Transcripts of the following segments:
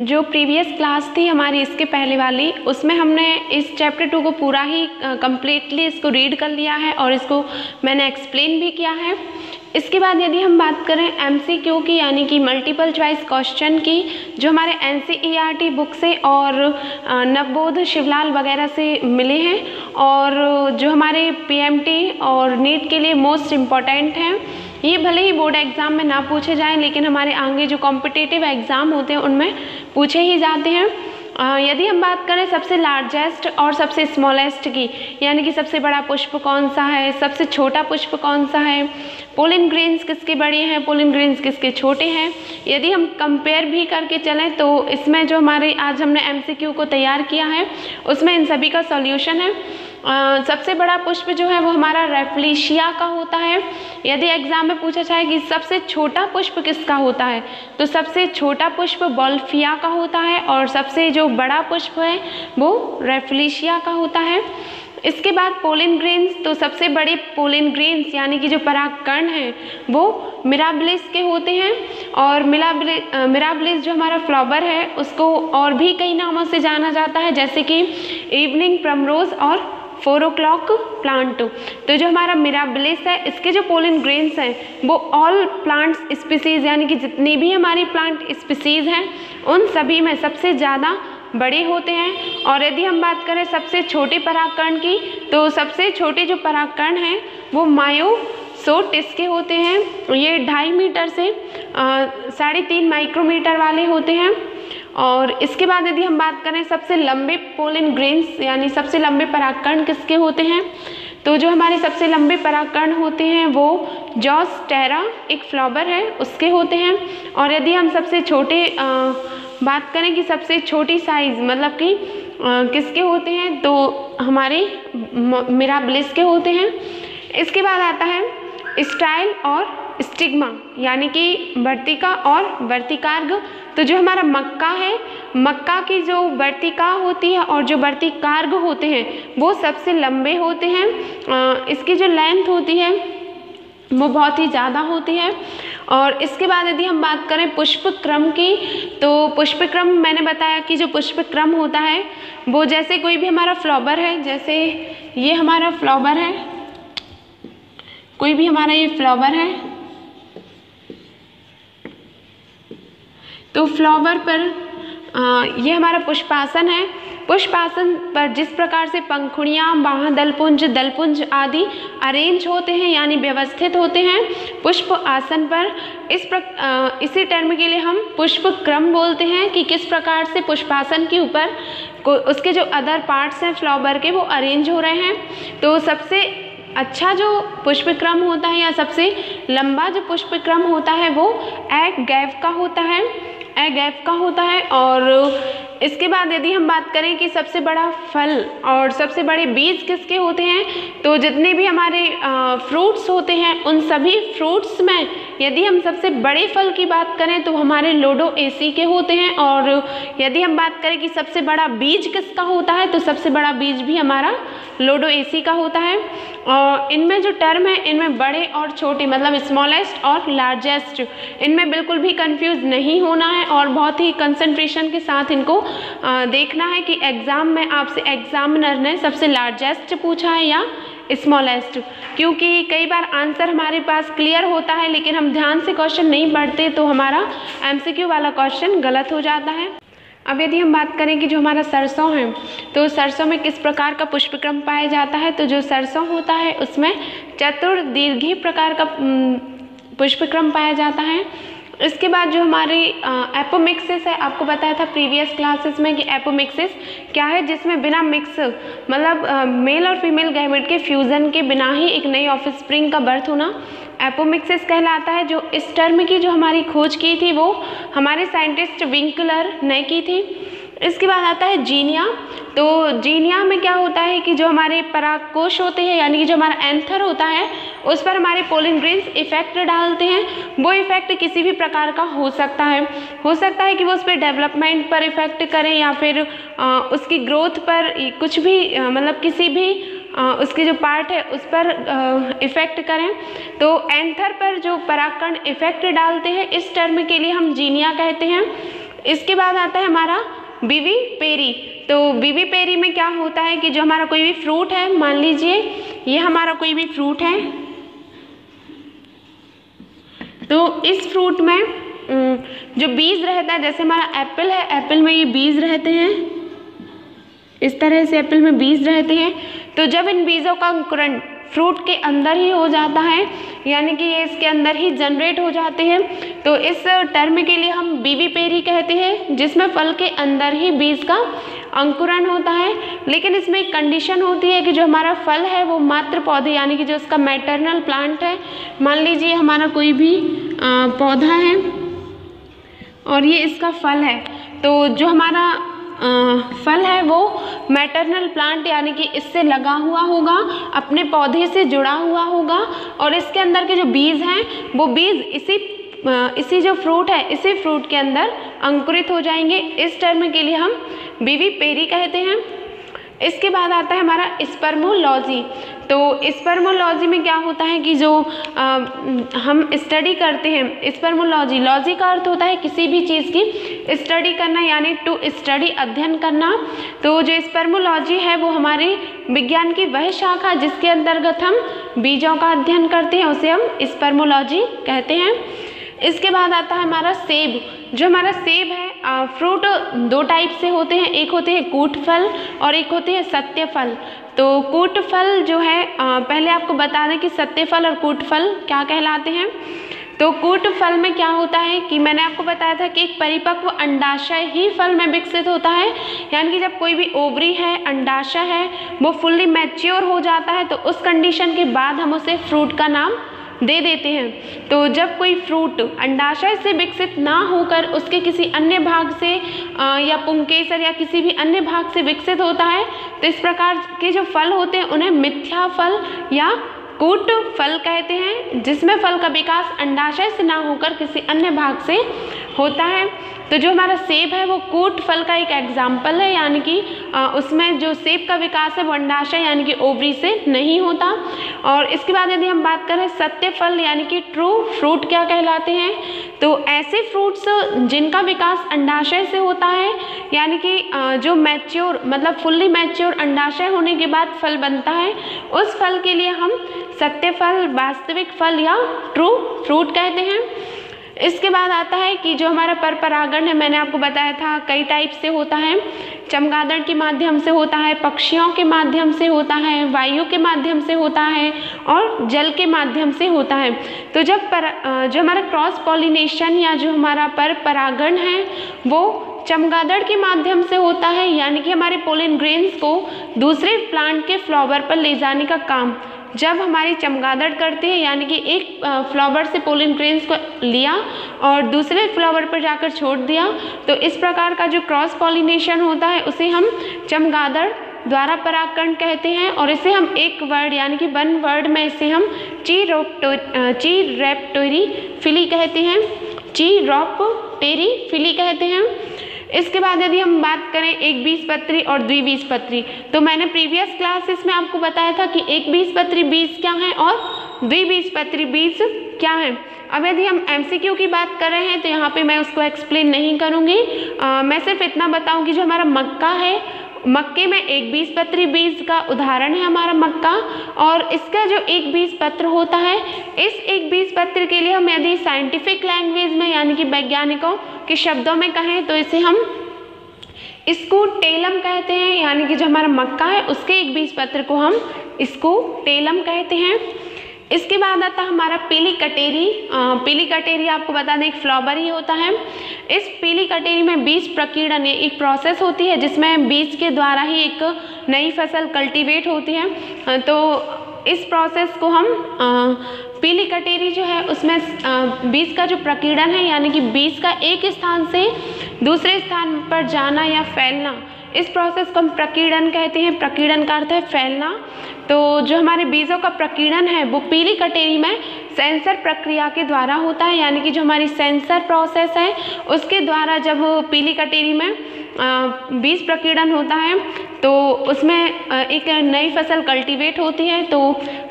जो previous class थी हमारी इसके पहले वाली, उसमें हमने इस चैप्टर 2 को पूरा ही कम्प्लीटली इसको रीड कर लिया है और इसको मैंने एक्सप्लेन भी किया है। इसके बाद यदि हम बात करें MCQ की, यानी कि मल्टीपल चॉइस क्वेश्चन की, जो हमारे NCERT बुक से और नवबोध शिवलाल वगैरह से मिले हैं और जो हमारे PMT और नीट के लिए मोस्ट इम्पॉर्टेंट हैं। ये भले ही बोर्ड एग्ज़ाम में ना पूछे जाएं, लेकिन हमारे आगे जो कॉम्पिटिटिव एग्ज़ाम होते हैं उनमें पूछे ही जाते हैं। यदि हम बात करें सबसे लार्जेस्ट और सबसे स्मॉलेस्ट की, यानी कि सबसे बड़ा पुष्प कौन सा है, सबसे छोटा पुष्प कौन सा है, पोलन ग्रेन्स किसके बड़े हैं, पोलन ग्रेन्स किसके छोटे हैं, यदि हम कंपेयर भी करके चलें तो इसमें जो हमारे आज हमने MCQ को तैयार किया है उसमें इन सभी का सॉल्यूशन है। सबसे बड़ा पुष्प जो है वो हमारा रेफलेशिया का होता है। यदि एग्जाम में पूछा जाए कि सबसे छोटा पुष्प किसका होता है, तो सबसे छोटा पुष्प बॉल्फिया का होता है और सबसे जो बड़ा पुष्प है वो रेफलेशिया का होता है। इसके बाद पोलन ग्रेन्स, तो सबसे बड़े पोलन ग्रेन्स यानी कि जो परागकण हैं वो मिराबिलिस के होते हैं और मिराबिलिस जो हमारा फ्लावर है उसको और भी कई नामों से जाना जाता है, जैसे कि इवनिंग प्राइमरोज और 4 o'clock प्लांट। तो जो हमारा मिराबिलिस है, इसके जो पोलन ग्रेन्स हैं वो ऑल प्लांट्स स्पीसीज़ यानी कि जितनी भी हमारी प्लांट स्पीसीज़ हैं उन सभी में सबसे ज़्यादा बड़े होते हैं। और यदि हम बात करें सबसे छोटे परागकण की, तो सबसे छोटे जो परागकण हैं वो मायोसोटिस के होते हैं। ये 2.5 मीटर से 3.5 माइक्रोमीटर वाले होते हैं। और इसके बाद यदि हम बात करें सबसे लंबे पोलन ग्रेन्स यानी सबसे लंबे परागकण किसके होते हैं, तो जो हमारे सबसे लंबे परागकण होते हैं वो जोस्टेरा एक फ्लावर है उसके होते हैं। और यदि हम सबसे छोटे बात करें कि सबसे छोटी साइज़ मतलब कि किसके होते हैं, तो हमारे मिराबिलिस के होते हैं। इसके बाद आता है स्टाइल और स्टिग्मा यानी कि वर्तिका और वर्तिकार्ग। तो जो हमारा मक्का है, मक्का की जो वर्तिका होती है और जो वर्तिकार्ग होते हैं वो सबसे लंबे होते हैं। इसकी जो लेंथ होती है वो बहुत ही ज़्यादा होती है। और इसके बाद यदि हम बात करें पुष्प क्रम की, तो पुष्प क्रम मैंने बताया कि जो पुष्प क्रम होता है वो जैसे कोई भी हमारा फ्लावर है, जैसे ये हमारा फ्लावर है, कोई भी हमारा ये फ्लावर है, तो फ्लावर पर ये हमारा पुष्पासन है। पुष्पासन पर जिस प्रकार से पंखुड़ियाँ, बाह, दलपुंज आदि अरेंज होते हैं यानी व्यवस्थित होते हैं पुष्प आसन पर, इसी टर्म के लिए हम पुष्प क्रम बोलते हैं कि किस प्रकार से पुष्पासन के ऊपर उसके जो अदर पार्ट्स हैं फ्लावर के वो अरेंज हो रहे हैं। तो सबसे अच्छा जो पुष्प क्रम होता है या सबसे लंबा जो पुष्प क्रम होता है वो एग गैव का होता है। और इसके बाद यदि हम बात करें कि सबसे बड़ा फल और सबसे बड़े बीज किसके होते हैं, तो जितने भी हमारे फ्रूट्स होते हैं उन सभी फ्रूट्स में यदि हम सबसे बड़े फल की बात करें तो हमारे लोडोएसी के होते हैं। और यदि हम बात करें कि सबसे बड़ा बीज किसका होता है, तो सबसे बड़ा बीज भी हमारा लोडोएसी का होता है। और इनमें जो टर्म है इनमें बड़े और छोटे मतलब स्मॉलेस्ट और लार्जेस्ट, इनमें बिल्कुल भी कंफ्यूज नहीं होना है और बहुत ही कंसंट्रेशन के साथ इनको देखना है कि एग्ज़ाम में आपसे एग्जामिनर ने सबसे लार्जेस्ट पूछा है या स्मॉलेस्ट, क्योंकि कई बार आंसर हमारे पास क्लियर होता है लेकिन हम ध्यान से क्वेश्चन नहीं पढ़ते तो हमारा MCQ वाला क्वेश्चन गलत हो जाता है। अब यदि हम बात करें कि जो हमारा सरसों है, तो सरसों में किस प्रकार का पुष्पक्रम पाया जाता है, तो जो सरसों होता है उसमें चतुर्दीर्घी प्रकार का पुष्पक्रम पाया जाता है। इसके बाद जो हमारी एपोमिक्सिस है, आपको बताया था प्रीवियस क्लासेस में कि एपोमिक्सिस क्या है, जिसमें बिना मिक्स मतलब मेल और फीमेल गैमेट के फ्यूज़न के बिना ही एक नई ऑफस्प्रिंग का बर्थ होना एपोमिक्सिस कहलाता है। जो इस टर्म की जो हमारी खोज की थी वो हमारे साइंटिस्ट विंकलर ने की थी। इसके बाद आता है जीनिया। तो जीनिया में क्या होता है कि जो हमारे परागकोश होते हैं यानी कि जो हमारा एंथर होता है उस पर हमारे पोलन ग्रेन्स इफेक्ट डालते हैं। वो इफेक्ट किसी भी प्रकार का हो सकता है कि वो उस पर डेवलपमेंट पर इफेक्ट करें या फिर उसकी ग्रोथ पर कुछ भी मतलब किसी भी उसके जो पार्ट है उस पर इफ़ेक्ट करें। तो एंथर पर जो परागकण इफ़ेक्ट डालते हैं इस टर्म के लिए हम जीनिया कहते हैं। इसके बाद आता है हमारा विविपेरी। तो विविपेरी में क्या होता है कि जो हमारा कोई भी फ्रूट है, मान लीजिए ये हमारा कोई भी फ्रूट है, तो इस फ्रूट में जो बीज रहता है, जैसे हमारा एप्पल है, एप्पल में ये बीज रहते हैं, इस तरह से एप्पल में बीज रहते हैं। तो जब इन बीजों का अंकुरण फ्रूट के अंदर ही हो जाता है, यानी कि ये इसके अंदर ही जनरेट हो जाते हैं, तो इस टर्म के लिए हम विविपेरी कहते हैं, जिसमें फल के अंदर ही बीज का अंकुरण होता है। लेकिन इसमें एक कंडीशन होती है कि जो हमारा फल है वो मात्र पौधे, यानी कि जो उसका मैटरनल प्लांट है, मान लीजिए हमारा कोई भी पौधा है और ये इसका फल है, तो जो हमारा फल है वो मैटरनल प्लांट यानी कि इससे लगा हुआ होगा, अपने पौधे से जुड़ा हुआ होगा, और इसके अंदर के जो बीज हैं वो बीज इसी जो फ्रूट है, इसी फ्रूट के अंदर अंकुरित हो जाएंगे। इस टर्म के लिए हम विविपेरी कहते हैं। इसके बाद आता है हमारा स्पर्मोलॉजी। तो स्पर्मोलॉजी में क्या होता है कि जो हम स्टडी करते हैं, स्पर्मोलॉजी, लॉजी का अर्थ होता है किसी भी चीज़ की स्टडी करना, यानी टू स्टडी, अध्ययन करना। तो जो स्पर्मोलॉजी है वो हमारे विज्ञान की वह शाखा जिसके अंतर्गत हम बीजों का अध्ययन करते हैं, उसे हम स्पर्मोलॉजी कहते हैं। इसके बाद आता है हमारा सेब। जो हमारा सेब है, फ्रूट दो टाइप से होते हैं, एक होते हैं कूट फल और एक होते हैं सत्य फल। तो कूट फल जो है, पहले आपको बता दें कि सत्य फल और कूट फल क्या कहलाते हैं। तो कूट फल में क्या होता है कि मैंने आपको बताया था कि एक परिपक्व अंडाशय ही फल में विकसित होता है, यानी कि जब कोई भी ओवरी है, अंडाशय है, वो फुल्ली मैच्योर हो जाता है, तो उस कंडीशन के बाद हम उसे फ्रूट का नाम दे देते हैं। तो जब कोई फ्रूट अंडाशय से विकसित ना होकर उसके किसी अन्य भाग से या पुंकेसर या किसी भी अन्य भाग से विकसित होता है, तो इस प्रकार के जो फल होते हैं उन्हें मिथ्या फल या कूट फल कहते हैं, जिसमें फल का विकास अंडाशय से ना होकर किसी अन्य भाग से होता है। तो जो हमारा सेब है वो कूट फल का एक एग्जाम्पल है, यानी कि उसमें जो सेब का विकास है वो अंडाशय यानी कि ओवरी से नहीं होता। और इसके बाद यदि हम बात करें सत्य फल यानी कि ट्रू फ्रूट क्या कहलाते हैं, तो ऐसे फ्रूट्स जिनका विकास अंडाशय से होता है, यानी कि जो मैच्योर मतलब फुल्ली मैच्योर अंडाशय होने के बाद फल बनता है, उस फल के लिए हम सत्य फल, वास्तविक फल या ट्रू फ्रूट कहते हैं। इसके बाद आता है कि जो हमारा पर परागण है, मैंने आपको बताया था कई टाइप से होता है, चमगादड़ के माध्यम से होता है, पक्षियों के माध्यम से होता है, वायु के माध्यम से होता है और जल के माध्यम से होता है। तो जब जो हमारा क्रॉस पॉलिनेशन या जो हमारा पर परागण है वो चमगादड़ के माध्यम से होता है, यानी कि हमारे पोलन ग्रेन्स को दूसरे प्लांट के फ्लावर पर ले जाने का काम जब हमारी चमगादड़ करते हैं, यानी कि एक फ्लावर से पोलन ग्रेन्स को लिया और दूसरे फ्लावर पर जाकर छोड़ दिया, तो इस प्रकार का जो क्रॉस पॉलिनेशन होता है उसे हम चमगादड़ द्वारा परागकण कहते हैं। और इसे हम एक वर्ड यानी कि वन वर्ड में इसे हम चीरैप्टेरी फिली कहते हैं, चीरैप्टेरी फिली कहते हैं। इसके बाद यदि हम बात करें एक बीजपत्री और द्विबीजपत्री, तो मैंने प्रीवियस क्लासेस में आपको बताया था कि एक बीजपत्री बीज क्या है और द्विबीजपत्री बीज क्या है। अब यदि हम MCQ की बात कर रहे हैं तो यहाँ पे मैं उसको एक्सप्लेन नहीं करूँगी, मैं सिर्फ इतना बताऊँगी जो हमारा मक्का है, मक्के में एक बीजपत्री बीज का उदाहरण है हमारा मक्का, और इसका जो एक बीजपत्र होता है, इस एक बीजपत्र के लिए हम यदि साइंटिफिक लैंग्वेज में यानी कि वैज्ञानिकों के शब्दों में कहें तो इसे हम स्कूटेलम कहते हैं, यानी कि जो हमारा मक्का है उसके एक बीजपत्र को हम स्कूटेलम कहते हैं। इसके बाद आता है हमारा पीली कटेरी। पीली कटेरी आपको बता दें एक फ्लावर ही होता है। इस पीली कटेरी में बीज प्रकीर्णन एक प्रोसेस होती है जिसमें बीज के द्वारा ही एक नई फसल कल्टीवेट होती है। तो इस प्रोसेस को हम पीली कटेरी जो है उसमें बीज का जो प्रकीर्णन है, यानी कि बीज का एक स्थान से दूसरे स्थान पर जाना या फैलना, इस प्रोसेस को हम प्रकीर्णन कहते हैं। प्रकीर्णन का अर्थ है फैलना। तो जो हमारे बीजों का प्रकीर्णन है वो पीली कटेरी में सेंसर प्रक्रिया के द्वारा होता है, यानी कि जो हमारी सेंसर प्रोसेस है उसके द्वारा जब पीली कटेरी में बीज प्रकीर्णन होता है तो उसमें एक नई फसल कल्टीवेट होती है। तो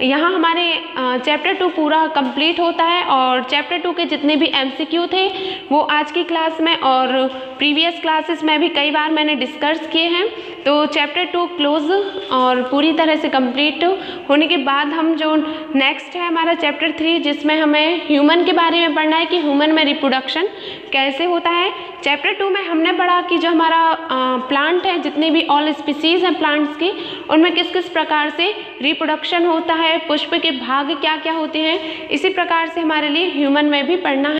यहाँ हमारे चैप्टर 2 पूरा कंप्लीट होता है और चैप्टर 2 के जितने भी MCQ थे वो आज की क्लास में और प्रीवियस क्लासेस में भी कई बार मैंने डिस्कस किए हैं। तो चैप्टर 2 क्लोज और पूरी तरह से कंप्लीट होने के बाद हम जो नेक्स्ट है हमारा चैप्टर 3, जिसमें हमें ह्यूमन के बारे में पढ़ना है कि ह्यूमन में रिप्रोडक्शन कैसे होता है। चैप्टर 2 में हमने पढ़ा कि जो हमारा प्लांट है, जितने भी ऑल स्पीसीज़ हैं प्लांट्स की, उनमें किस किस प्रकार से रिप्रोडक्शन होता है, पुष्प के भाग क्या क्या होते हैं। इसी प्रकार से हमारे लिए ह्यूमन में भी पढ़ना है।